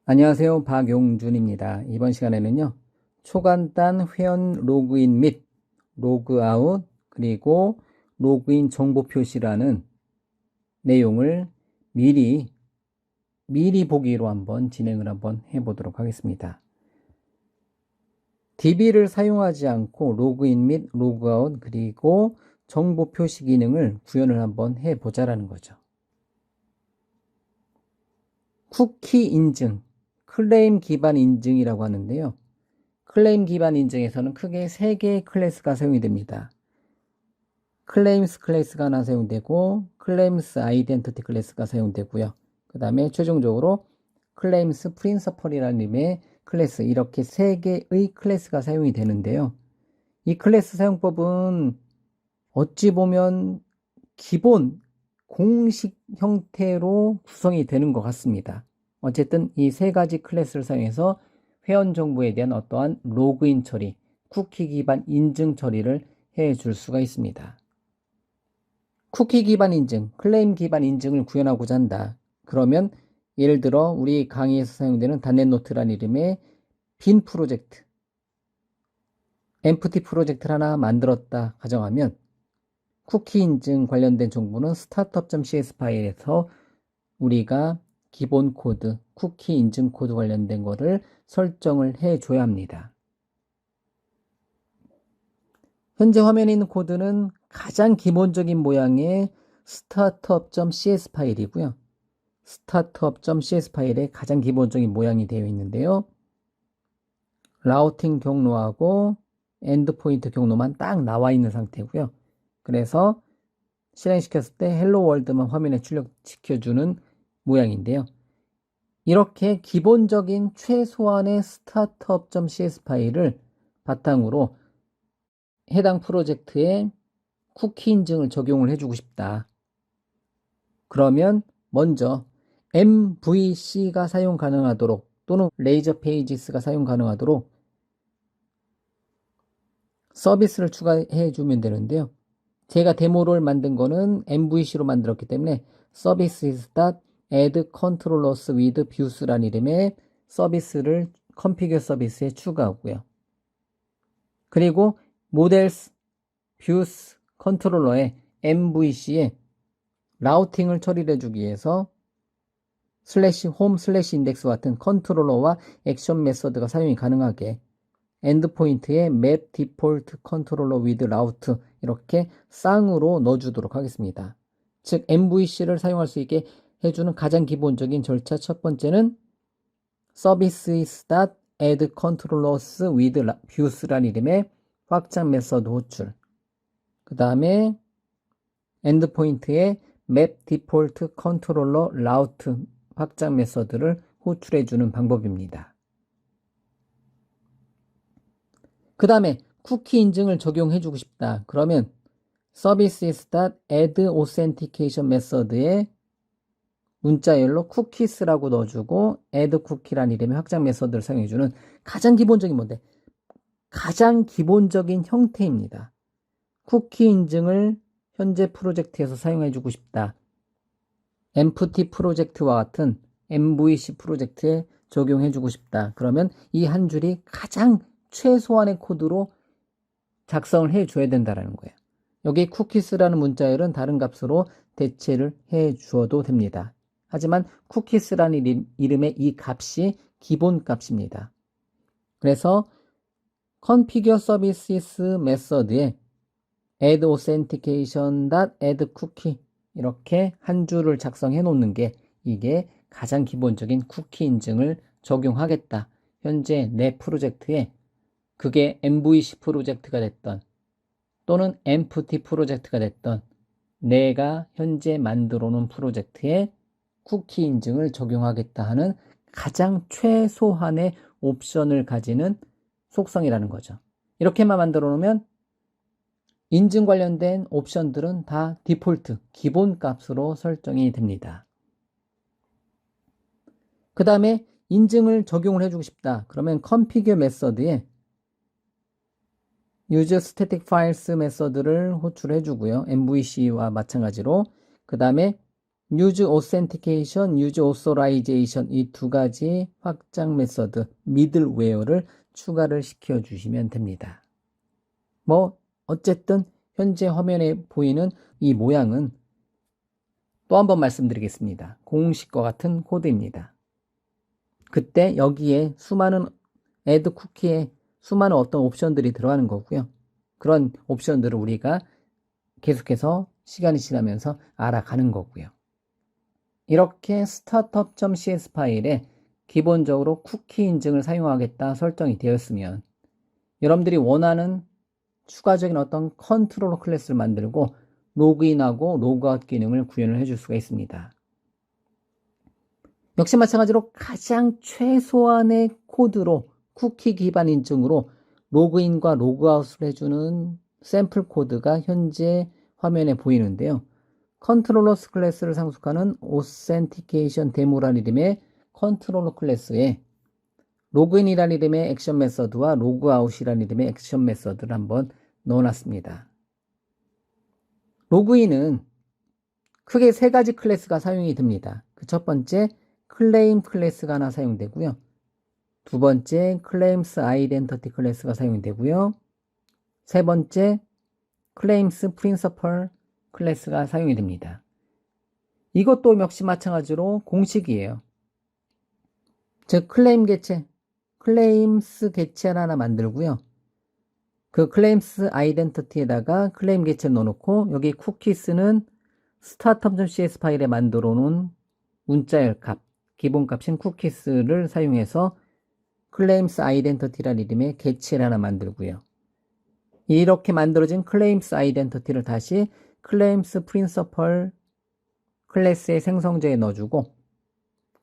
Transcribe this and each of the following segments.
안녕하세요. 박용준입니다. 이번 시간에는요, 초간단 회원 로그인 및 로그아웃 그리고 로그인 정보 표시라는 내용을 미리 보기로 한번 진행을 한번 해보도록 하겠습니다. DB를 사용하지 않고 로그인 및 로그아웃 그리고 정보 표시 기능을 구현을 한번 해보자라는 거죠. 쿠키 인증, 클레임 기반 인증이라고 하는데요. 클레임 기반 인증에서는 크게 3개의 클래스가 사용이 됩니다. 클레임스 클래스가 하나 사용되고 클레임스 아이덴티티 클래스가 사용되고요. 그 다음에 최종적으로 클레임스 프린서펄이라는 이름의 클래스, 이렇게 3개의 클래스가 사용이 되는데요. 이 클래스 사용법은 어찌 보면 기본 공식 형태로 구성이 되는 것 같습니다. 어쨌든 이 3가지 클래스를 사용해서 회원 정보에 대한 어떠한 로그인 처리, 쿠키 기반 인증 처리를 해줄 수가 있습니다. 쿠키 기반 인증, 클레임 기반 인증을 구현하고자 한다. 그러면 예를 들어 우리 강의에서 사용되는 단넷노트라는 이름의 빈 프로젝트, empty 프로젝트를 하나 만들었다 가정하면 쿠키 인증 관련된 정보는 startup.cs 파일에서 우리가 기본 코드, 쿠키 인증 코드 관련된 거를 설정을 해줘야 합니다. 현재 화면에 있는 코드는 가장 기본적인 모양의 startup.cs 파일이고요. startup.cs 파일의 가장 기본적인 모양이 되어 있는데요. 라우팅 경로하고 엔드포인트 경로만 딱 나와 있는 상태고요. 그래서 실행시켰을 때 헬로 월드만 화면에 출력시켜주는 모양인데요. 이렇게 기본적인 최소한의 startup.cs 파일을 바탕으로 해당 프로젝트에 쿠키 인증을 적용을 해주고 싶다. 그러면 먼저 MVC가 사용 가능하도록 또는 레이저 페이지스가 사용 가능하도록 서비스를 추가해 주면 되는데요. 제가 데모를 만든 거는 MVC로 만들었기 때문에 services.add controllers with views라는 이름의 서비스를 configure 서비스에 추가하고요. 그리고 models, views, 컨트롤러의 MVC에 라우팅을 처리해 주기 위해서 /home /index 같은 컨트롤러와 액션 메서드가 사용이 가능하게 엔드포인트에 map default controller with route 이렇게 쌍으로 넣어주도록 하겠습니다. 즉 MVC를 사용할 수 있게 해주는 가장 기본적인 절차 첫 번째는 services.add controllers with views라는 이름의 확장 메서드 호출, 그 다음에 엔드포인트에 map default controller route 확장 메서드를 호출해주는 방법입니다. 그 다음에 쿠키 인증을 적용해주고 싶다. 그러면 services.add authentication method에 문자열로 cookies라고 넣어주고 add cookie라는 이름의 확장 메서드를 사용해주는 가장 기본적인 뭔데? 가장 기본적인 형태입니다. 쿠키 인증을 현재 프로젝트에서 사용해주고 싶다. empty 프로젝트와 같은 MVC 프로젝트에 적용해주고 싶다. 그러면 이 한 줄이 가장 최소한의 코드로 작성을 해줘야 된다는 거예요. 여기 cookies라는 문자열은 다른 값으로 대체를 해주어도 됩니다. 하지만 cookies라는 이름의 이 값이 기본 값입니다. 그래서 configure services method에 add authentication.add cookie 이렇게 한 줄을 작성해 놓는 게 이게 가장 기본적인 쿠키 인증을 적용하겠다. 현재 내 프로젝트에 그게 MVC 프로젝트가 됐던 또는 empty 프로젝트가 됐던 내가 현재 만들어 놓은 프로젝트에 쿠키 인증을 적용하겠다 하는 가장 최소한의 옵션을 가지는 속성이라는 거죠. 이렇게만 만들어 놓으면 인증 관련된 옵션들은 다 디폴트, 기본 값으로 설정이 됩니다. 그 다음에 인증을 적용을 해주고 싶다. 그러면 configure 메서드에 use static files 메서드를 호출해 주고요. MVC와 마찬가지로 그 다음에 use authentication, use authorization 이 두 가지 확장 메서드, 미들웨어를 추가를 시켜주시면 됩니다. 어쨌든 현재 화면에 보이는 이 모양은 또 한 번 말씀드리겠습니다. 공식과 같은 코드입니다. 그때 여기에 수많은 add 쿠키에 수많은 어떤 옵션들이 들어가는 거고요. 그런 옵션들을 우리가 계속해서 시간이 지나면서 알아가는 거고요. 이렇게 startup.cs 파일에 기본적으로 쿠키 인증을 사용하겠다 설정이 되었으면 여러분들이 원하는 추가적인 어떤 컨트롤러 클래스를 만들고 로그인하고 로그아웃 기능을 구현을 해줄 수가 있습니다. 역시 마찬가지로 가장 최소한의 코드로 쿠키 기반 인증으로 로그인과 로그아웃을 해주는 샘플 코드가 현재 화면에 보이는데요. 컨트롤러스 클래스를 상속하는 오센티케이션 데모라는 이름의 컨트롤러 클래스에 로그인이라는 이름의 액션 메서드와 로그아웃이라는 이름의 액션 메서드를 한번 넣어놨습니다. 로그인은 크게 세 가지 클래스가 사용이 됩니다. 그 첫 번째 클레임 클래스가 하나 사용되고요. 두 번째 클레임스 아이덴티티 클래스가 사용되고요. 세 번째 클레임스 프린서펄 클래스가 사용이 됩니다. 이것도 역시 마찬가지로 공식이에요. 즉 클레임 개체, 클레임스 개체를 하나 만들고요. 그 클레임스 아이덴티티에다가 클레임 개체를 넣어놓고 여기 쿠키스는 startup.cs 파일에 만들어 놓은 문자열 값, 기본값인 쿠키스를 사용해서 클레임스 아이덴티티라는 이름의 개체를 하나 만들고요. 이렇게 만들어진 클레임스 아이덴티티를 다시 클레임스 프린서펄 클래스의 생성자에 넣어주고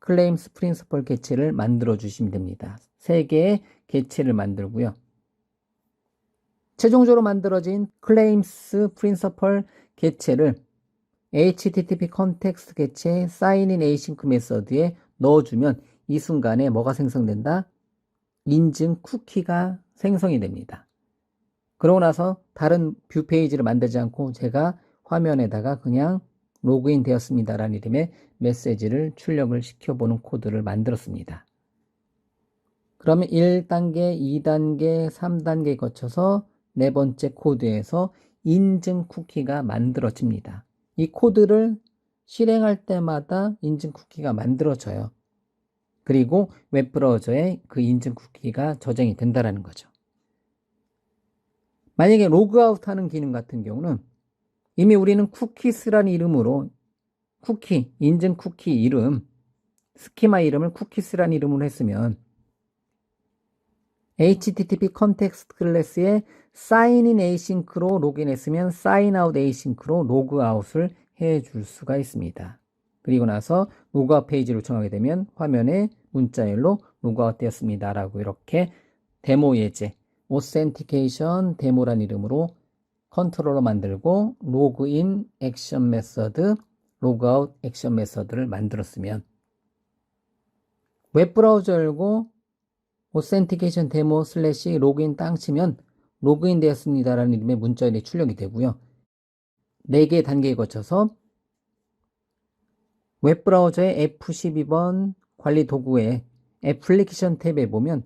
클레임스 프린서펄 개체를 만들어 주시면 됩니다. 3개의 개체를 만들고요. 최종적으로 만들어진 클레임스 프린서펄 개체를 HTTP 컨텍스트 개체 사인인 에이싱크 메서드에 넣어주면 이 순간에 뭐가 생성된다? 인증 쿠키가 생성이 됩니다. 그러고 나서 다른 뷰 페이지를 만들지 않고 제가 화면에다가 그냥 로그인 되었습니다라는 이름의 메시지를 출력을 시켜보는 코드를 만들었습니다. 그러면 1단계, 2단계, 3단계 거쳐서 네 번째 코드에서 인증 쿠키가 만들어집니다. 이 코드를 실행할 때마다 인증 쿠키가 만들어져요. 그리고 웹브라우저에 그 인증 쿠키가 저장이 된다는 거죠. 만약에 로그아웃 하는 기능 같은 경우는 이미 우리는 쿠키스라는 이름으로 쿠키, 인증 쿠키 이름, 스키마 이름을 쿠키스라는 이름으로 했으면 HTTP 컨텍스트 클래스에 사인인 에이싱크로 로그인했으면 사인아웃 에이싱크로 로그아웃을 해줄 수가 있습니다. 그리고 나서 로그아웃 페이지를 요청하게 되면 화면에 문자열로 로그아웃 되었습니다 라고 이렇게 데모 예제 오센티케이션 데모란 이름으로 컨트롤러 만들고 로그인 액션 메서드, 로그아웃 액션 메서드를 만들었으면 웹브라우저 열고 오센티케이션 데모 슬래시 로그인 땅 치면 로그인 되었습니다라는 이름의 문자열이 출력이 되고요. 4개의 단계에 거쳐서 웹브라우저의 F12번 관리 도구에 애플리케이션 탭에 보면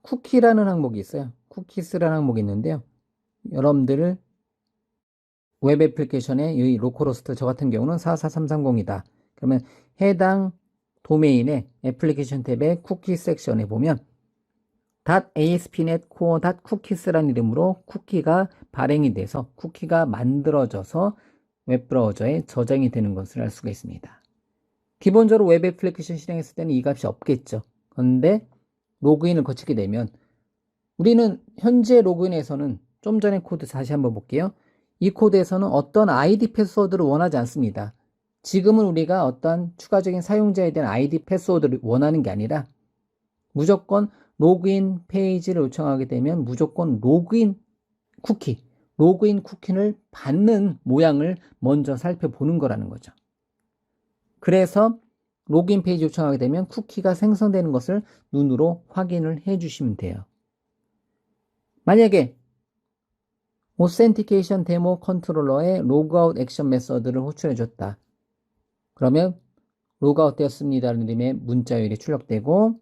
쿠키라는 항목이 있어요. 쿠키스라는 항목이 있는데요. 여러분들 웹 애플리케이션의 이 로컬호스트 저 같은 경우는 44330이다. 그러면 해당 도메인의 애플리케이션 탭의 쿠키 섹션에 보면 .aspnet core.cookies라는 이름으로 쿠키가 발행이 돼서 쿠키가 만들어져서 웹브라우저에 저장이 되는 것을 알 수가 있습니다. 기본적으로 웹 애플리케이션 실행했을 때는 이 값이 없겠죠. 그런데 로그인을 거치게 되면 우리는 현재 로그인에서는 좀 전에 코드 다시 한번 볼게요. 이 코드에서는 어떤 아이디 패스워드를 원하지 않습니다. 지금은 우리가 어떤 추가적인 사용자에 대한 아이디 패스워드를 원하는 게 아니라 무조건 로그인 페이지를 요청하게 되면 무조건 로그인 쿠키를 받는 모양을 먼저 살펴보는 거라는 거죠. 그래서 로그인 페이지 요청하게 되면 쿠키가 생성되는 것을 눈으로 확인을 해주시면 돼요. 만약에 오센티케이션 데모 컨트롤러에 로그아웃 액션 메서드를 호출해줬다. 그러면 로그아웃 되었습니다라는 이름의 문자열이 출력되고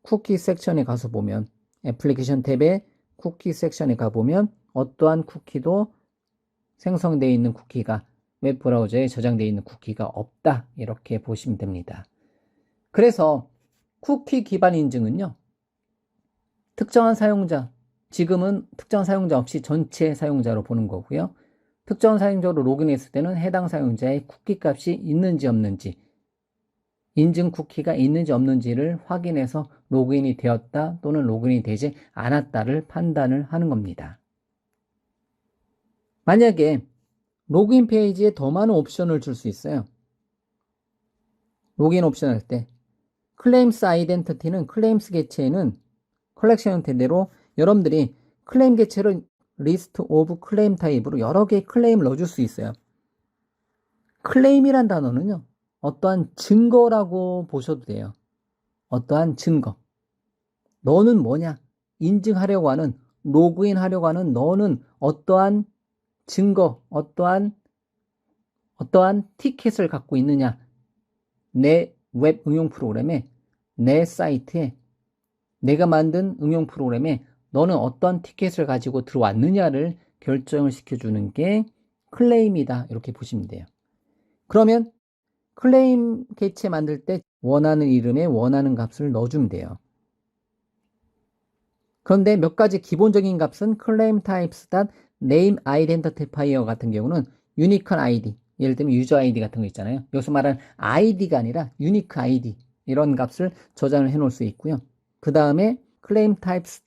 쿠키 섹션에 가서 보면 애플리케이션 탭의 쿠키 섹션에 가보면 어떠한 쿠키도 생성되어 있는 쿠키가 웹브라우저에 저장되어 있는 쿠키가 없다. 이렇게 보시면 됩니다. 그래서 쿠키 기반 인증은요. 특정한 사용자, 지금은 특정한 사용자 없이 전체 사용자로 보는 거고요. 특정한 사용자로 로그인했을 때는 해당 사용자의 쿠키 값이 있는지 없는지, 인증 쿠키가 있는지 없는지를 확인해서 로그인이 되었다 또는 로그인이 되지 않았다를 판단을 하는 겁니다. 만약에 로그인 페이지에 더 많은 옵션을 줄 수 있어요. 로그인 옵션 할 때 클레임스 아이덴티티는 클레임스 개체에는 컬렉션 형태대로 여러분들이 클레임 개체를 리스트 오브 클레임 타입으로 여러 개의 클레임을 넣어줄 수 있어요. 클레임이란 단어는요. 어떠한 증거라고 보셔도 돼요. 어떠한 증거. 너는 뭐냐? 인증하려고 하는, 로그인 하려고 하는 너는 어떠한 증거, 어떠한 티켓을 갖고 있느냐? 내 웹 응용 프로그램에, 내 사이트에, 내가 만든 응용 프로그램에 너는 어떠한 티켓을 가지고 들어왔느냐를 결정을 시켜주는 게 클레임이다. 이렇게 보시면 돼요. 그러면 클레임 개체 만들 때 원하는 이름에 원하는 값을 넣어주면 돼요. 그런데 몇 가지 기본적인 값은 claim types name identifier 같은 경우는 유니크한 아이디, 예를 들면 유저 아이디 같은 거 있잖아요. 여기서 말하는 아이디가 아니라 유니크 아이디 이런 값을 저장을 해 놓을 수 있고요. 그 다음에 claim types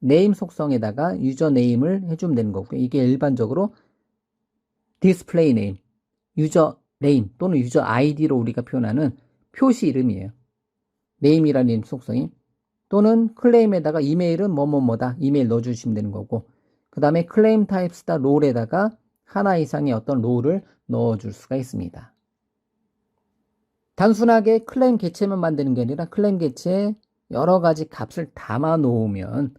name 속성에다가 유저 네임을 해주면 되는 거고요. 이게 일반적으로 display name, 유저 네임 또는 유저 아이디로 우리가 표현하는 표시 이름이에요. 네임이라는 이름 속성이. 또는 클레임에다가 이메일은 뭐뭐뭐다. 이메일 넣어주시면 되는 거고. 그 다음에 클레임 타입스다 롤에다가 하나 이상의 어떤 롤을 넣어줄 수가 있습니다. 단순하게 클레임 개체만 만드는 게 아니라 클레임 개체에 여러 가지 값을 담아 놓으면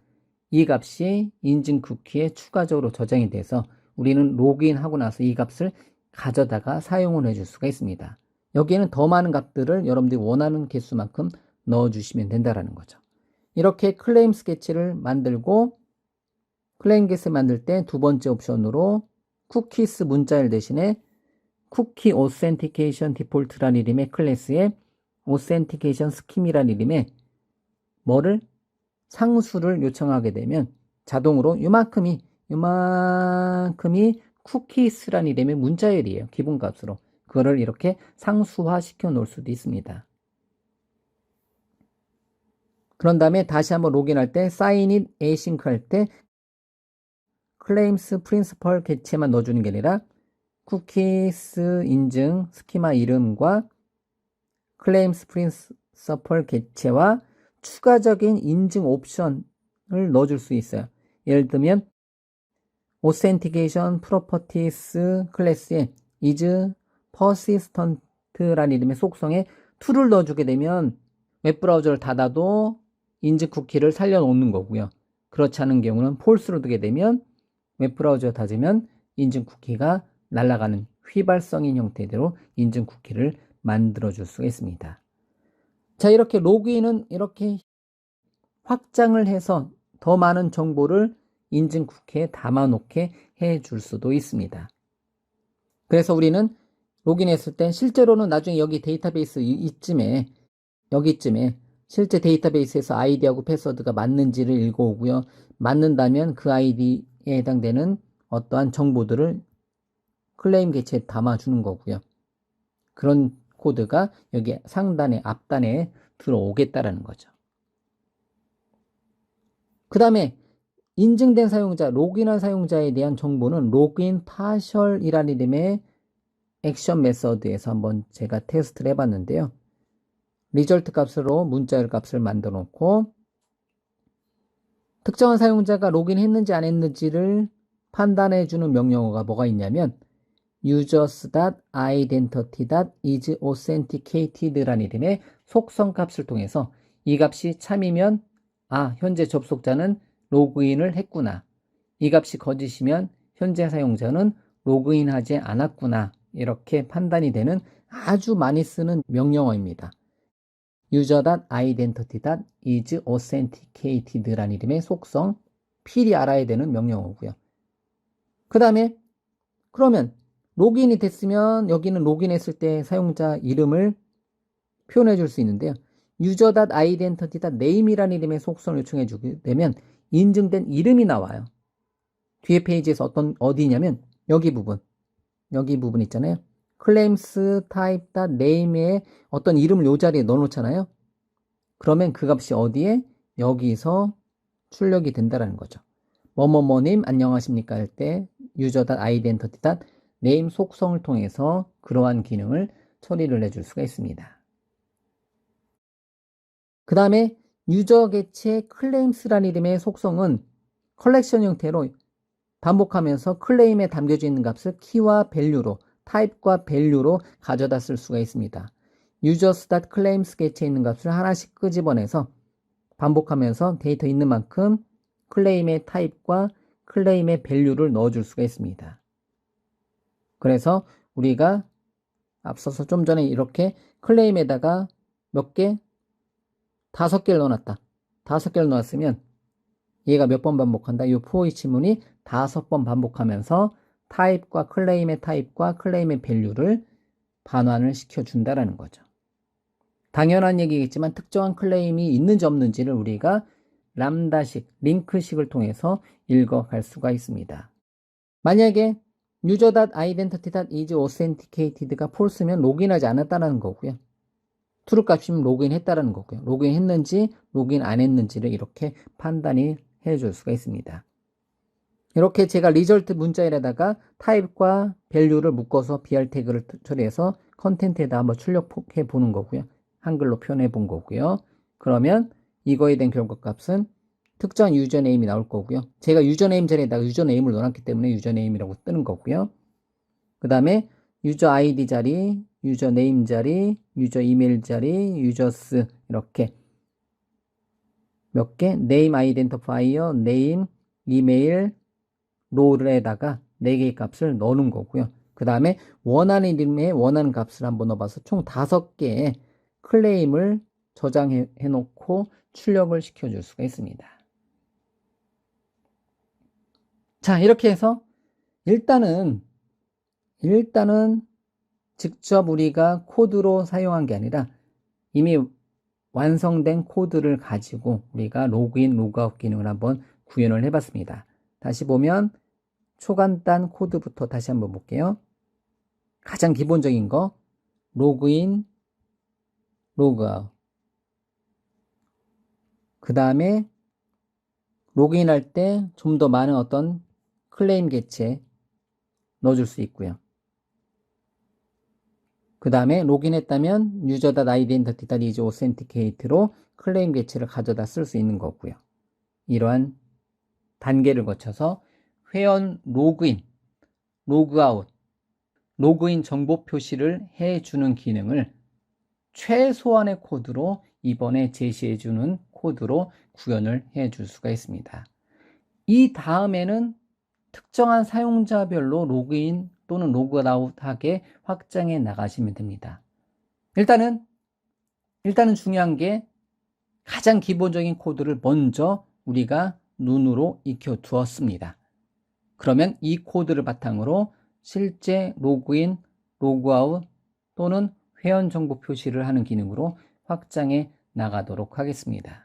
이 값이 인증 쿠키에 추가적으로 저장이 돼서 우리는 로그인하고 나서 이 값을 가져다가 사용을 해줄 수가 있습니다. 여기에는 더 많은 값들을 여러분들이 원하는 개수만큼 넣어주시면 된다는 거죠. 이렇게 클레임 스케치를 만들고 클레임 개체 만들 때 두 번째 옵션으로 쿠키스 문자열 대신에 쿠키 오센티케이션 디폴트라는 이름의 클래스에 오센티케이션 스킴이라는 이름의 뭐를 상수를 요청하게 되면 자동으로 요만큼이 쿠키스라는 이름의 문자열이에요. 기본값으로. 그거를 이렇게 상수화 시켜 놓을 수도 있습니다. 그런 다음에 다시 한번 로그인할 때 sign in async 할 때 claims principal 개체만 넣어주는 게 아니라 쿠키스 인증 스키마 이름과 claims principal 개체와 추가적인 인증 옵션을 넣어줄 수 있어요. 예를 들면 authentication properties 클래스에 is persistent라는 이름의 속성에 true를 넣어주게 되면 웹브라우저를 닫아도 인증 쿠키를 살려놓는 거고요. 그렇지 않은 경우는 false로 두게 되면 웹브라우저 닫으면 인증 쿠키가 날아가는 휘발성인 형태대로 인증 쿠키를 만들어줄 수가 있습니다. 자, 이렇게 로그인은 이렇게 확장을 해서 더 많은 정보를 인증 쿠키에 담아놓게 해줄 수도 있습니다. 그래서 우리는 로그인했을 때 실제로는 나중에 여기 데이터베이스 여기쯤에 실제 데이터베이스에서 아이디하고 패스워드가 맞는지를 읽어오고요. 맞는다면 그 아이디에 해당되는 어떠한 정보들을 클레임 개체에 담아주는 거고요. 그런 코드가 여기 상단에 앞단에 들어오겠다라는 거죠. 그 다음에 인증된 사용자, 로그인한 사용자에 대한 정보는 로그인 파셜이라는 이름의 액션 메서드에서 한번 제가 테스트를 해봤는데요. 리절트 값으로 문자열 값을 만들어 놓고 특정한 사용자가 로그인했는지 안 했는지를 판단해 주는 명령어가 뭐가 있냐면 users.identity.isAuthenticated 라는 이름의 속성 값을 통해서 이 값이 참이면 현재 접속자는 로그인을 했구나. 이 값이 거짓이면 현재 사용자는 로그인하지 않았구나. 이렇게 판단이 되는 아주 많이 쓰는 명령어입니다. user.identity.isAuthenticated 라는 이름의 속성, 필히 알아야 되는 명령어고요. 그 다음에 그러면 로그인이 됐으면 여기는 로그인했을 때 사용자 이름을 표현해 줄 수 있는데요. user.identity.name이라는 이름의 속성을 요청해 주게 되면 인증된 이름이 나와요. 뒤에 페이지에서 어디냐면 여기 부분 있잖아요. claims type.name에 어떤 이름을 요 자리에 넣어 놓잖아요. 그러면 그 값이 어디에? 여기서 출력이 된다라는 거죠. 뭐뭐뭐님 안녕하십니까 할 때 user.identity.name 속성을 통해서 그러한 기능을 처리를 해줄 수가 있습니다. 그 다음에 유저 개체 claims라는 이름의 속성은 컬렉션 형태로 반복하면서 클레임에 담겨져 있는 값을 키와 밸류로, 타입과 밸류로 가져다 쓸 수가 있습니다. users.claims 개체에 있는 값을 하나씩 끄집어내서 반복하면서 데이터 있는 만큼 클레임의 타입과 클레임의 밸류를 넣어줄 수가 있습니다. 그래서 우리가 앞서서 좀 전에 이렇게 클레임에다가 몇 개? 5개를 넣어놨다. 5개를 넣었으면 얘가 몇 번 반복한다? 이 for each문이 5번 반복하면서 타입과 클레임의 타입과 클레임의 밸류를 반환을 시켜준다라는 거죠. 당연한 얘기겠지만 특정한 클레임이 있는지 없는지를 우리가 람다식, 링크식을 통해서 읽어갈 수가 있습니다. 만약에 user.identity.isAuthenticated.가 false면 로그인하지 않았다는 거고요. true 값이면 로그인했다는 거고요. 로그인했는지 로그인 안 했는지를 이렇게 판단이 해줄 수가 있습니다. 이렇게 제가 리절트 문자에다가 타입과 밸류를 묶어서 BR 태그를 처리해서 컨텐트에다 한번 출력해 보는 거고요. 한글로 표현해 본 거고요. 그러면 이거에 대한 결과값은 특정한 유저네임이 나올 거고요. 제가 유저네임 자리에다가 유저네임을 넣어놨기 때문에 유저네임이라고 뜨는 거고요. 그 다음에 유저 아이디 자리, 유저네임 자리, 유저 이메일 자리, 유저스 이렇게 몇 개? 네임 아이덴티파이어, 네임, 이메일, 롤에다가 4개의 값을 넣는 거고요. 그 다음에 원하는 이름에 원하는 값을 한번 넣어봐서 총 5개의 클레임을 저장해 놓고 출력을 시켜줄 수가 있습니다. 자, 이렇게 해서 일단은 직접 우리가 코드로 사용한 게 아니라 이미 완성된 코드를 가지고 우리가 로그인, 로그아웃 기능을 한번 구현을 해봤습니다. 다시 보면 초간단 코드부터 다시 한번 볼게요. 가장 기본적인 거 로그인, 로그아웃. 그 다음에 로그인할 때 좀 더 많은 어떤 클레임 개체 넣어줄 수 있고요. 그 다음에 로그인했다면 user.identity.isAuthenticate로 클레임 개체를 가져다 쓸 수 있는 거고요. 이러한 단계를 거쳐서 회원 로그인, 로그아웃, 로그인 정보 표시를 해주는 기능을 최소한의 코드로 이번에 제시해주는 코드로 구현을 해줄 수가 있습니다. 이 다음에는 특정한 사용자별로 로그인 또는 로그아웃하게 확장해 나가시면 됩니다. 일단은 중요한 게 가장 기본적인 코드를 먼저 우리가 눈으로 익혀 두었습니다. 그러면 이 코드를 바탕으로 실제 로그인, 로그아웃 또는 회원 정보 표시를 하는 기능으로 확장해 나가도록 하겠습니다.